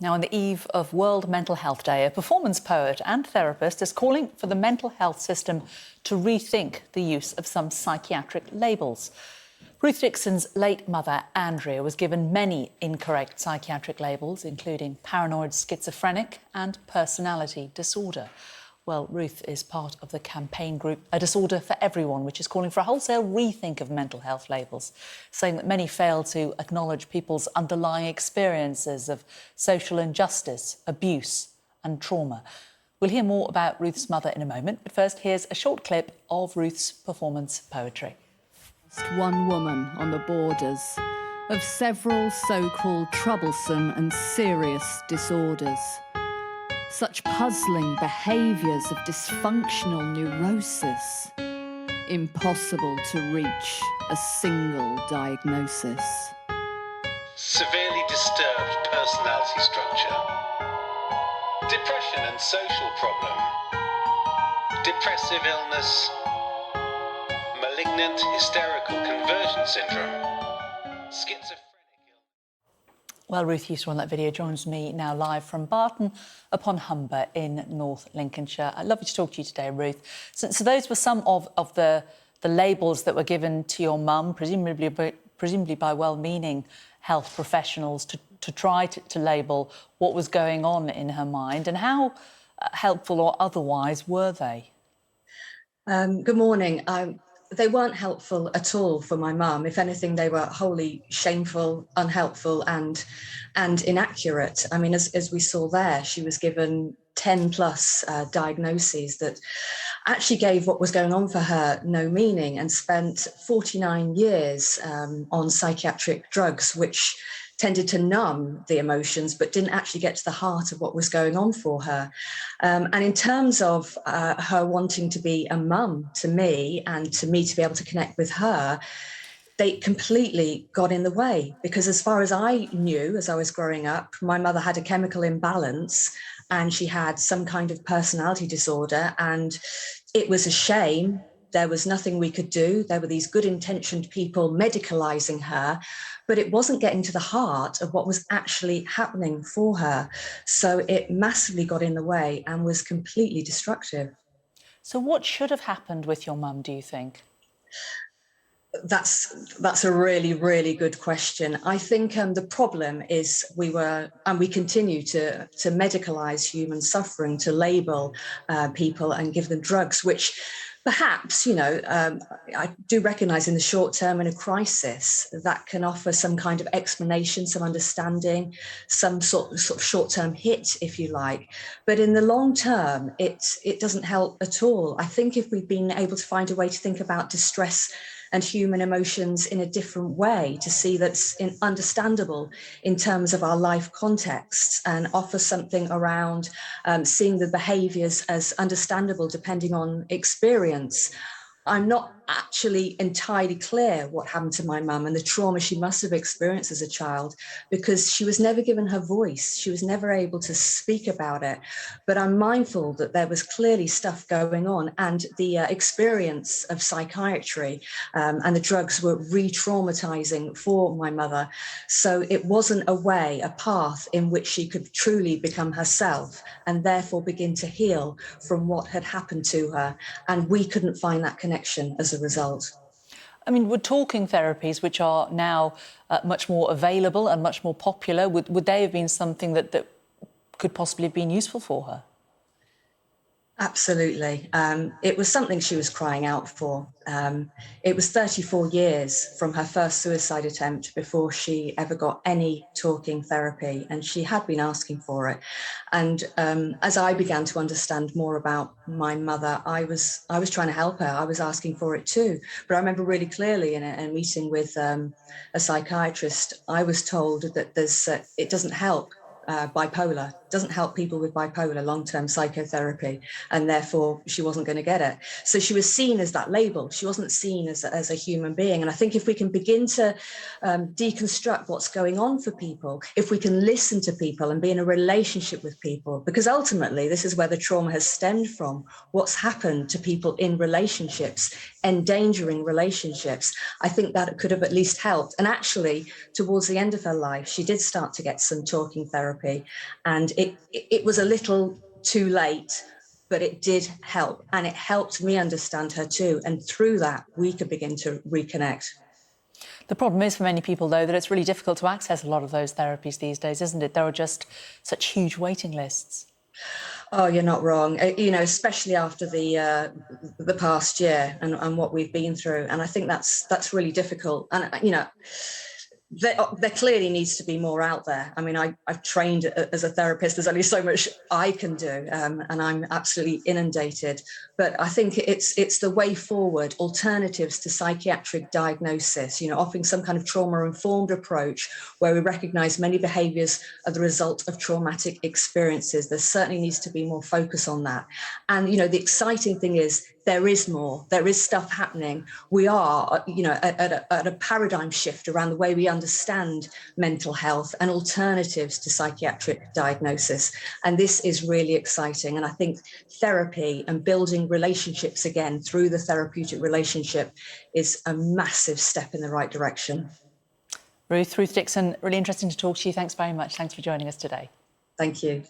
Now, on the eve of World Mental Health Day, a performance poet and therapist is calling for the mental health system to rethink the use of some psychiatric labels. Ruth Dixon's late mother, Andrea, was given many incorrect psychiatric labels, including paranoid schizophrenic and personality disorder. Well, Ruth is part of the campaign group A Disorder for Everyone, which is calling for a wholesale rethink of mental health labels, saying that many fail to acknowledge people's underlying experiences of social injustice, abuse and trauma. We'll hear more about Ruth's mother in a moment, but first here's a short clip of Ruth's performance poetry. Just one woman on the borders of several so-called troublesome and serious disorders. Such puzzling behaviours of dysfunctional neurosis. Impossible to reach a single diagnosis. Severely disturbed personality structure. Depression and social problem. Depressive illness. Malignant hysterical conversion syndrome. Schizophrenia. Well, Ruth, you saw in that video, joins me now live from Barton upon Humber in North Lincolnshire. I'd love to talk to you today, Ruth. So those were some of the labels that were given to your mum, presumably by well-meaning health professionals to try to label what was going on in her mind. And how helpful or otherwise were they? Good morning. They weren't helpful at all for my mum. If anything, they were wholly shameful, unhelpful and inaccurate. I mean, as we saw there, she was given 10 plus diagnoses that actually gave what was going on for her no meaning, and spent 49 years on psychiatric drugs, which tended to numb the emotions, but didn't actually get to the heart of what was going on for her. And in terms of her wanting to be a mum to me and to me to be able to connect with her, they completely got in the way, because as far as I knew, as I was growing up, my mother had a chemical imbalance and she had some kind of personality disorder, and it was a shame. There was nothing we could do. There were these good intentioned people medicalising her, but it wasn't getting to the heart of what was actually happening for her. So it massively got in the way and was completely destructive. So what should have happened with your mum, do you think? That's a really, really good question. I think the problem is we continue to medicalise human suffering, to label people and give them drugs, which perhaps, I do recognise in the short term in a crisis that can offer some kind of explanation, some understanding, some sort of short-term hit, if you like. But in the long term, it doesn't help at all. I think if we've been able to find a way to think about distress and human emotions in a different way, to see that's understandable in terms of our life context, and offer something around seeing the behaviours as understandable depending on experience. I'm not actually entirely clear what happened to my mum and the trauma she must have experienced as a child, because she was never given her voice. She was never able to speak about it. But I'm mindful that there was clearly stuff going on, and the experience of psychiatry and the drugs were re-traumatizing for my mother. So it wasn't a path in which she could truly become herself and therefore begin to heal from what had happened to her. And we couldn't find that connection as a result. I mean, would talking therapies, which are now much more available and much more popular, would they have been something that could possibly have been useful for her? Absolutely. It was something she was crying out for. It was 34 years from her first suicide attempt before she ever got any talking therapy, and she had been asking for it. And as I began to understand more about my mother, I was trying to help her. I was asking for it too. But I remember really clearly in a meeting with a psychiatrist, I was told that it doesn't help. Bipolar doesn't help people with bipolar, long-term psychotherapy, and therefore she wasn't going to get it. So she was seen as that label. She wasn't seen as a human being. And I think if we can begin to deconstruct what's going on for people, if we can listen to people and be in a relationship with people, because ultimately this is where the trauma has stemmed from, what's happened to people in relationships, endangering relationships, I think that it could have at least helped. And actually, towards the end of her life, she did start to get some talking therapy. therapy. And it was a little too late, but it did help. And it helped me understand her too. And through that, we could begin to reconnect. The problem is for many people, though, that it's really difficult to access a lot of those therapies these days, isn't it? There are just such huge waiting lists. Oh, you're not wrong. You know, especially after the past year and what we've been through. And I think that's really difficult. And, you know, there clearly needs to be more out there. I mean, I've trained as a therapist. There's only so much I can do, and I'm absolutely inundated. But I think it's the way forward, alternatives to psychiatric diagnosis, you know, offering some kind of trauma-informed approach where we recognise many behaviours are the result of traumatic experiences. There certainly needs to be more focus on that. And, you know, the exciting thing is there is more. There is stuff happening. We are, you know, at a paradigm shift around the way we understand mental health and alternatives to psychiatric diagnosis. And this is really exciting. And I think therapy and building relationships again through the therapeutic relationship is a massive step in the right direction. Ruth Dixon, really interesting to talk to you. Thanks very much. Thanks for joining us today. Thank you.